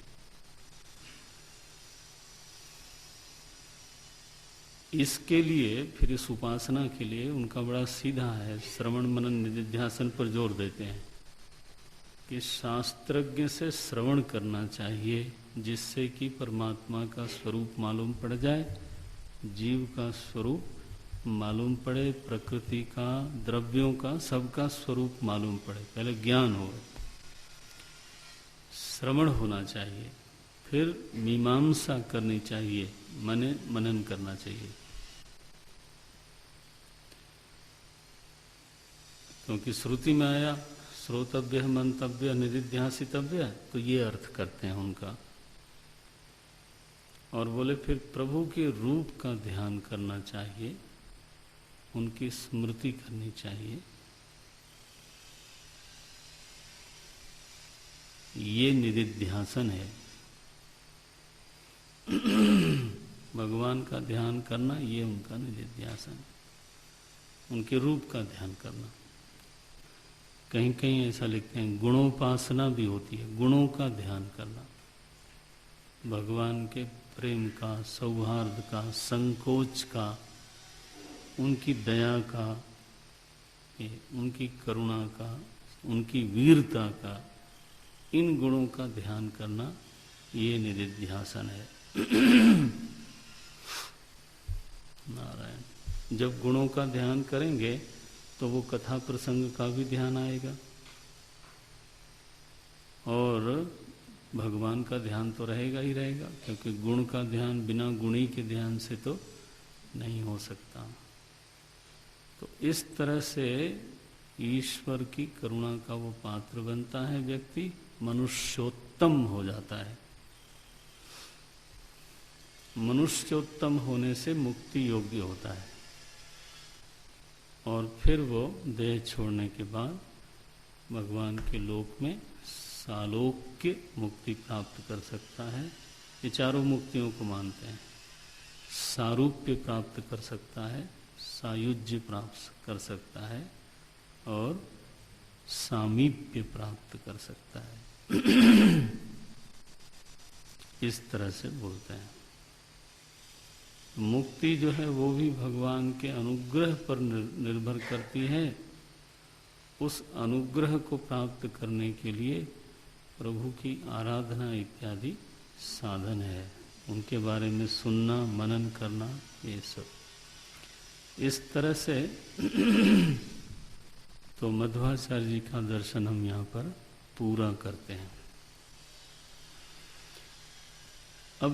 इसके लिए फिर इस उपासना के लिए उनका बड़ा सीधा है, श्रवण मनन निधिध्यासन पर जोर देते हैं कि शास्त्रज्ञ से श्रवण करना चाहिए, जिससे कि परमात्मा का स्वरूप मालूम पड़ जाए, जीव का स्वरूप मालूम पड़े, प्रकृति का, द्रव्यों का, सबका स्वरूप मालूम पड़े। पहले ज्ञान हो, श्रवण होना चाहिए, फिर मीमांसा करनी चाहिए, मनन करना चाहिए। क्योंकि श्रुति में आया श्रोतव्य मंतव्य निधिध्यासितव्य, तो ये अर्थ करते हैं उनका। और बोले फिर प्रभु के रूप का ध्यान करना चाहिए, उनकी स्मृति करनी चाहिए। ये निधिध्यासन है। भगवान का ध्यान करना ये उनका निधिध्यासन, उनके रूप का ध्यान करना। कहीं कहीं ऐसा लिखते हैं गुणोपासना भी होती है, गुणों का ध्यान करना, भगवान के प्रेम का, सौहार्द का, संकोच का, उनकी दया का, उनकी करुणा का, उनकी वीरता का, इन गुणों का ध्यान करना ये निधिध्यासन है। नारायण। जब गुणों का ध्यान करेंगे तो वो कथा प्रसंग का भी ध्यान आएगा, और भगवान का ध्यान तो रहेगा ही रहेगा, क्योंकि गुण का ध्यान बिना गुणी के ध्यान से तो नहीं हो सकता। तो इस तरह से ईश्वर की करुणा का वो पात्र बनता है, व्यक्ति मनुष्योत्तम हो जाता है। मनुष्योत्तम होने से मुक्ति योग्य होता है, और फिर वो देह छोड़ने के बाद भगवान के लोक में सालोक्य मुक्ति प्राप्त कर सकता है। ये चारों मुक्तियों को मानते हैं। सारूप्य प्राप्त कर सकता है, सायुज्य प्राप्त कर सकता है, और सामीप्य प्राप्त कर सकता है। इस तरह से बोलते हैं। मुक्ति जो है वो भी भगवान के अनुग्रह पर निर्भर करती है। उस अनुग्रह को प्राप्त करने के लिए प्रभु की आराधना इत्यादि साधन है, उनके बारे में सुनना, मनन करना, ये सब। इस तरह से तो मध्वाचार्य जी का दर्शन हम यहाँ पर पूरा करते हैं। अब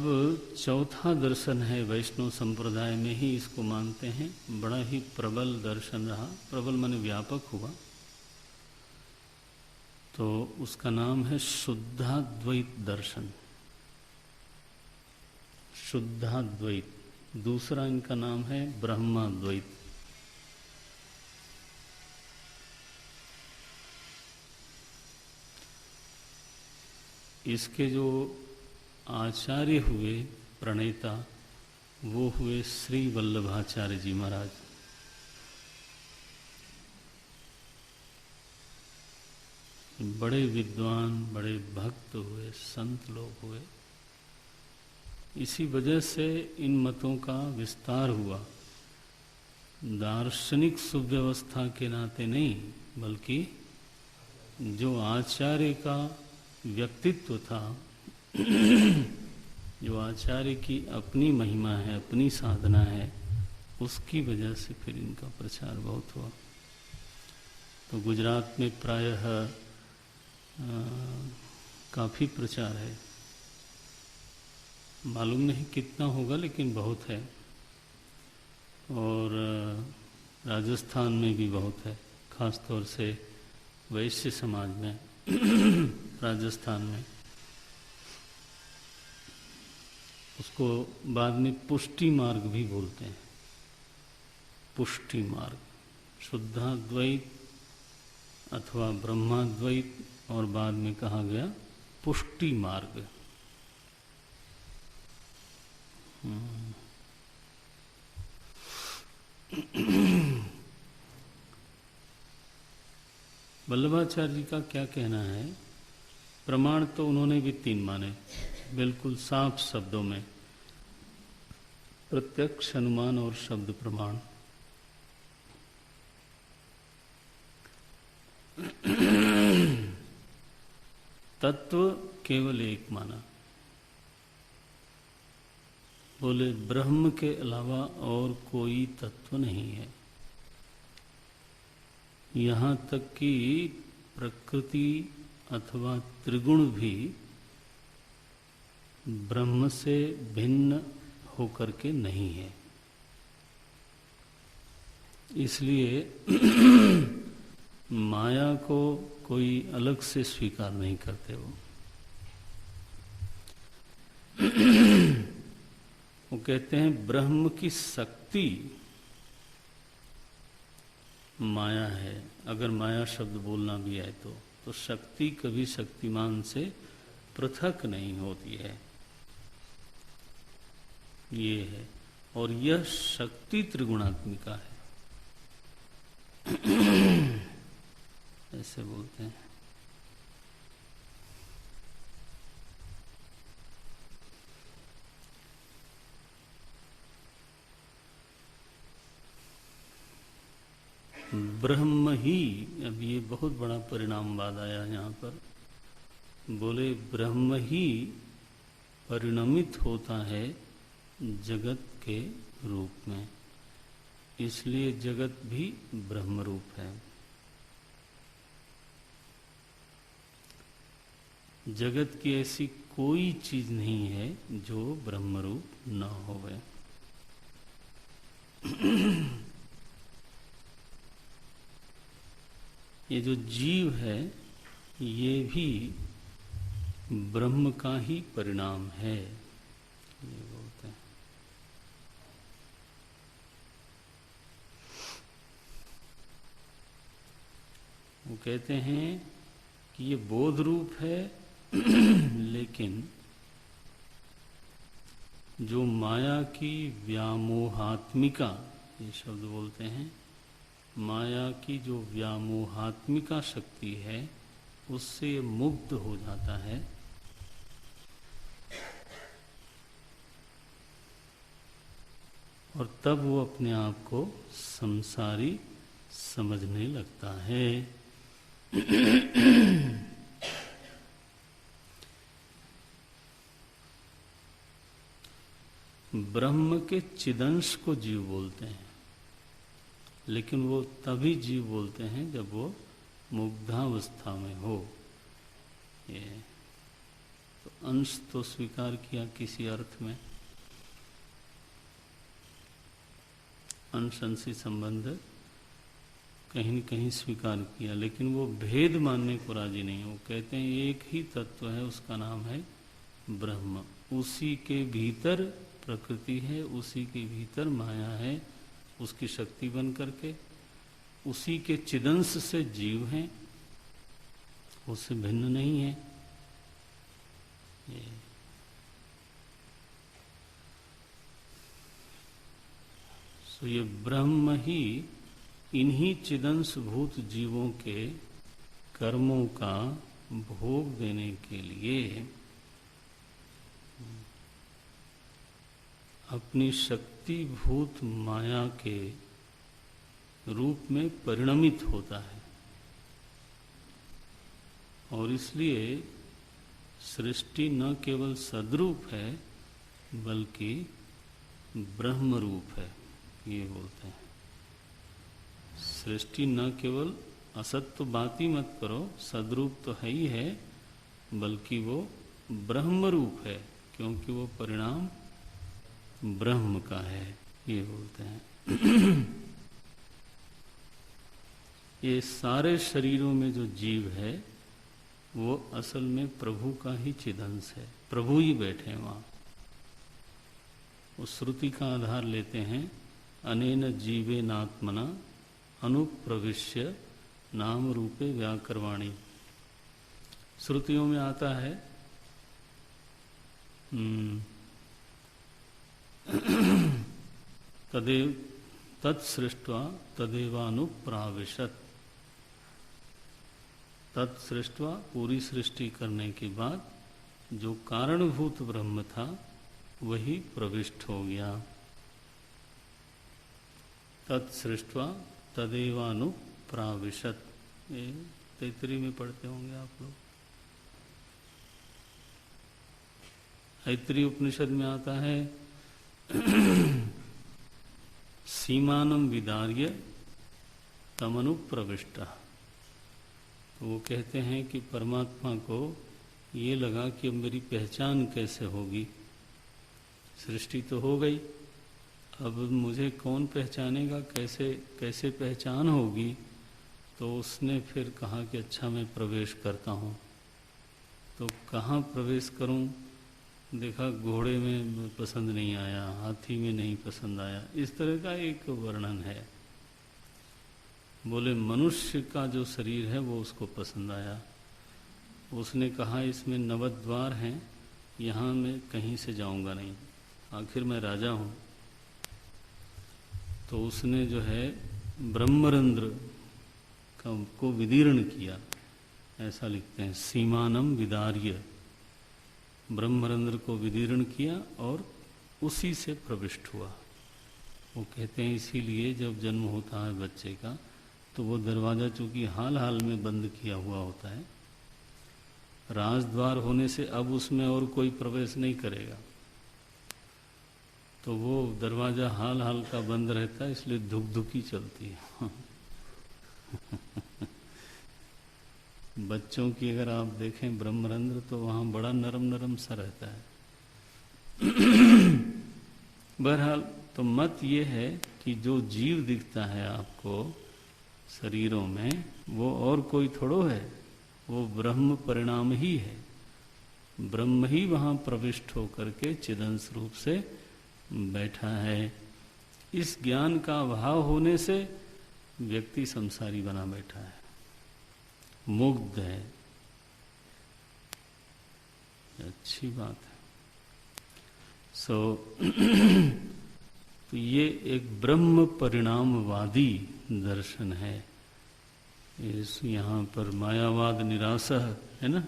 चौथा दर्शन है, वैष्णव संप्रदाय में ही इसको मानते हैं, बड़ा ही प्रबल दर्शन रहा। प्रबल माने व्यापक हुआ। तो उसका नाम है शुद्धाद्वैत दर्शन। शुद्धाद्वैत। दूसरा इनका नाम है ब्रह्माद्वैत। इसके जो आचार्य हुए, प्रणेता, वो हुए श्री वल्लभाचार्य जी महाराज। बड़े विद्वान, बड़े भक्त हुए, संत लोग हुए। इसी वजह से इन मतों का विस्तार हुआ। दार्शनिक सुव्यवस्था के नाते नहीं, बल्कि जो आचार्य का व्यक्तित्व था, जो आचार्य की अपनी महिमा है, अपनी साधना है, उसकी वजह से फिर इनका प्रचार बहुत हुआ। तो गुजरात में प्रायः काफ़ी प्रचार है, मालूम नहीं कितना होगा लेकिन बहुत है। और राजस्थान में भी बहुत है, खास तौर से वैश्य समाज में राजस्थान में। उसको बाद में पुष्टि मार्ग भी बोलते हैं। पुष्टि मार्ग, शुद्धाद्वैत अथवा ब्रह्माद्वैत, और बाद में कहा गया पुष्टि मार्ग। वल्लभाचार्य जी का क्या कहना है? प्रमाण तो उन्होंने भी 3 माने, बिल्कुल साफ शब्दों में, प्रत्यक्ष, अनुमान और शब्द प्रमाण। तत्व केवल एक माना, बोले ब्रह्म के अलावा और कोई तत्व नहीं है। यहाँ तक कि प्रकृति अथवा त्रिगुण भी ब्रह्म से भिन्न होकर के नहीं है। इसलिए माया को कोई अलग से स्वीकार नहीं करते वो कहते हैं ब्रह्म की शक्ति माया है। अगर माया शब्द बोलना भी है तो शक्ति कभी शक्तिमान से पृथक नहीं होती है, ये है। और यह शक्ति त्रिगुणात्मिका है, ऐसे बोलते हैं। ब्रह्म ही, अब ये बहुत बड़ा परिणामवाद आया यहाँ पर, बोले ब्रह्म ही परिणमित होता है जगत के रूप में, इसलिए जगत भी ब्रह्म रूप है। जगत की ऐसी कोई चीज नहीं है जो ब्रह्म रूप न होवे। ये जो जीव है ये भी ब्रह्म का ही परिणाम है, ये बोलते हैं। वो कहते हैं कि ये बोध रूप है लेकिन जो माया की व्यामोहात्मिका, ये शब्द बोलते हैं, माया की जो व्यामोहात्मिका शक्ति है उससे ये मुक्त हो जाता है। और तब वो अपने आप को संसारी समझने लगता है। ब्रह्म के चिदंश को जीव बोलते हैं, लेकिन वो तभी जीव बोलते हैं जब वो मुग्धावस्था में हो। ये तो अंश तो स्वीकार किया किसी अर्थ में, अंश-अंशी संबंध कहीं न कहीं स्वीकार किया, लेकिन वो भेद मानने को राजी नहीं। वो कहते हैं एक ही तत्व है, उसका नाम है ब्रह्म। उसी के भीतर प्रकृति है, उसी के भीतर माया है, उसकी शक्ति बन करके, उसी के चिदंश से जीव हैं, उससे भिन्न नहीं है। सो ये ब्रह्म ही इन्हीं चिदंश भूत जीवों के कर्मों का भोग देने के लिए अपनी शक्तिभूत माया के रूप में परिणमित होता है। और इसलिए सृष्टि न केवल सद्रूप है बल्कि ब्रह्म रूप है, ये बोलते हैं। सृष्टि न केवल असत तो बात ही मत करो, सद्रूप तो है ही है, बल्कि वो ब्रह्म रूप है, क्योंकि वो परिणाम ब्रह्म का है, ये बोलते हैं। ये सारे शरीरों में जो जीव है वो असल में प्रभु का ही चिदंश है, प्रभु ही बैठे हैं वहाँ। उस श्रुति का आधार लेते हैं, अनेन जीवेनात्मना अनुप्रविश्य नाम रूपे व्याकरवाणी। श्रुतियों में आता है तदेव तत्सृष्ट्वा तदेवानुप्राविशत। तत्सृष्ट्वा पूरी सृष्टि करने के बाद जो कारणभूत ब्रह्म था वही प्रविष्ट हो गया। तत्सृष्ट्वा तदेवानुप्राविशत, ये तैतरी में पढ़ते होंगे आप लोग। तैतरी उपनिषद में आता है सीमानं विदार्य तमनुप्रविष्ट। तो वो कहते हैं कि परमात्मा को ये लगा कि अब मेरी पहचान कैसे होगी, सृष्टि तो हो गई, अब मुझे कौन पहचानेगा, कैसे कैसे पहचान होगी। तो उसने फिर कहा कि अच्छा मैं प्रवेश करता हूँ। तो कहाँ प्रवेश करूँ, देखा घोड़े में पसंद नहीं आया, हाथी में नहीं पसंद आया, इस तरह का एक वर्णन है। बोले मनुष्य का जो शरीर है वो उसको पसंद आया। उसने कहा इसमें 9 द्वार हैं, यहाँ मैं कहीं से जाऊँगा नहीं, आखिर मैं राजा हूँ। तो उसने जो है ब्रह्मरंध्र को विदीर्ण किया, ऐसा लिखते हैं, सीमानं विदार्य। ब्रह्मरंध्र को विदीर्ण किया और उसी से प्रविष्ट हुआ। वो कहते हैं इसीलिए जब जन्म होता है बच्चे का तो वो दरवाज़ा चूँकि हाल हाल में बंद किया हुआ होता है, राजद्वार होने से अब उसमें और कोई प्रवेश नहीं करेगा, तो वो दरवाज़ा हाल हाल का बंद रहता है, इसलिए धुक-धुकी चलती है। बच्चों की अगर आप देखें ब्रह्मरंध्र तो वहाँ बड़ा नरम नरम सा रहता है। बहरहाल तो मत ये है कि जो जीव दिखता है आपको शरीरों में वो और कोई थोड़ो है, वो ब्रह्म परिणाम ही है। ब्रह्म ही वहाँ प्रविष्ट होकर के चिदंश रूप से बैठा है। इस ज्ञान का अभाव होने से व्यक्ति संसारी बना बैठा है, मुग्ध है। अच्छी बात है। तो ये एक ब्रह्म परिणामवादी दर्शन है। इस यहाँ पर मायावाद निरासह है ना,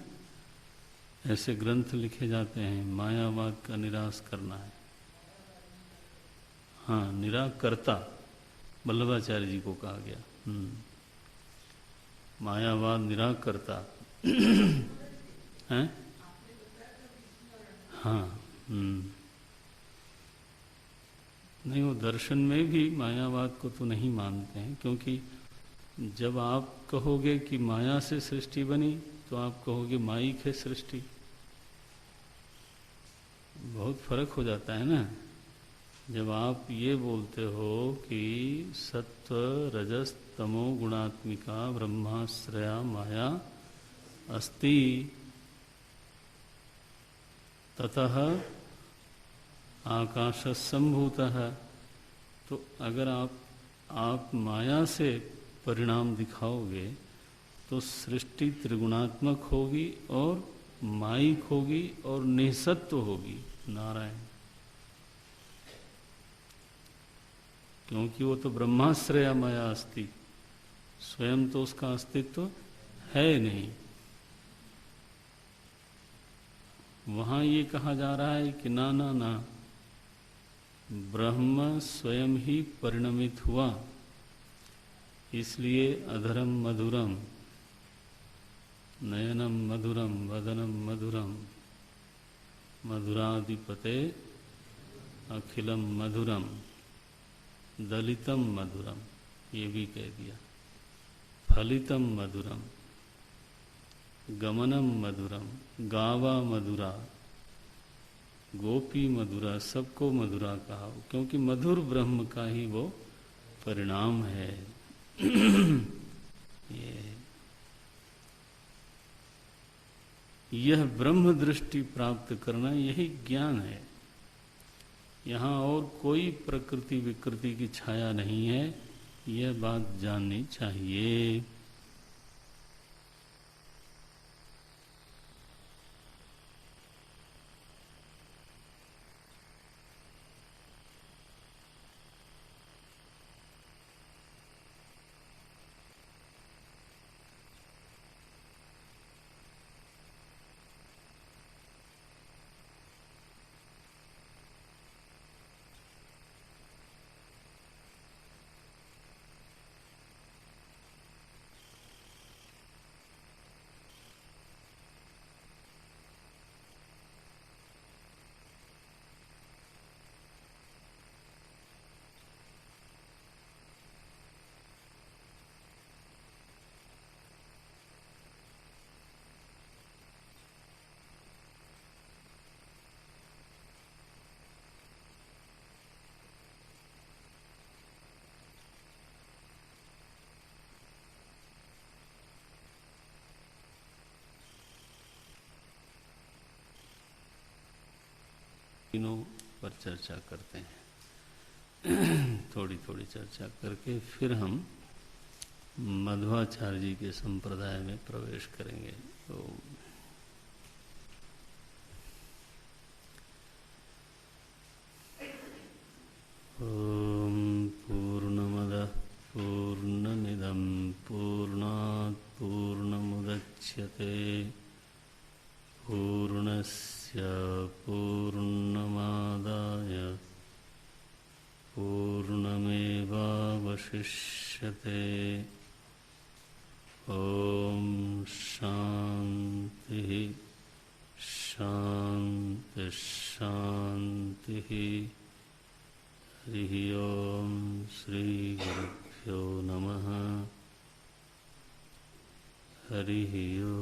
ऐसे ग्रंथ लिखे जाते हैं, मायावाद का निराश करना है। हाँ, निराकर्ता वल्लभाचार्य जी को कहा गया। मायावाद निराकर्ता है। हाँ, नहीं, वो दर्शन में भी मायावाद को तो नहीं मानते हैं, क्योंकि जब आप कहोगे कि माया से सृष्टि बनी तो आप कहोगे माइक है सृष्टि, बहुत फर्क हो जाता है ना। जब आप ये बोलते हो कि सत्व रजस तमो गुणात्मिका ब्रह्माश्रया माया अस्ति ततः आकाश संभूतः, तो अगर आप माया से परिणाम दिखाओगे तो सृष्टि त्रिगुणात्मक होगी और माइक होगी और निःसत्व होगी, नारायण। क्योंकि वो तो ब्रह्माश्रया माया अस्ति, स्वयं तो उसका अस्तित्व है नहीं। वहाँ ये कहा जा रहा है कि ना ना ना, ब्रह्म स्वयं ही परिणमित हुआ, इसलिए अधरम मधुरम, नयनम मधुरम, वदनम मधुरम, मधुराधिपते अखिलम मधुरम, दलितम मधुरम, ये भी कह दिया, फलितम मधुरम, गमनम मधुरम, गावा मधुरा, गोपी मधुरा, सबको मधुरा कहा, क्योंकि मधुर ब्रह्म का ही वो परिणाम है। यह ब्रह्म दृष्टि प्राप्त करना, यही ज्ञान है। यहाँ और कोई प्रकृति विकृति की छाया नहीं है, यह बात जाननी चाहिए। तीनों पर चर्चा करते हैं। थोड़ी थोड़ी चर्चा करके फिर हम मध्वाचार्य जी के संप्रदाय में प्रवेश करेंगे। तो ओम पूर्णमदः पूर्णमिदं पूर्णात् पूर्णमुदच्यते पूर्णस्य पूर्णमादाय पूर्णमेवावशिष्यते। ओम शांति शांति शांति। हरि ओम श्री गुरुभ्यो नमः। हरि ओम।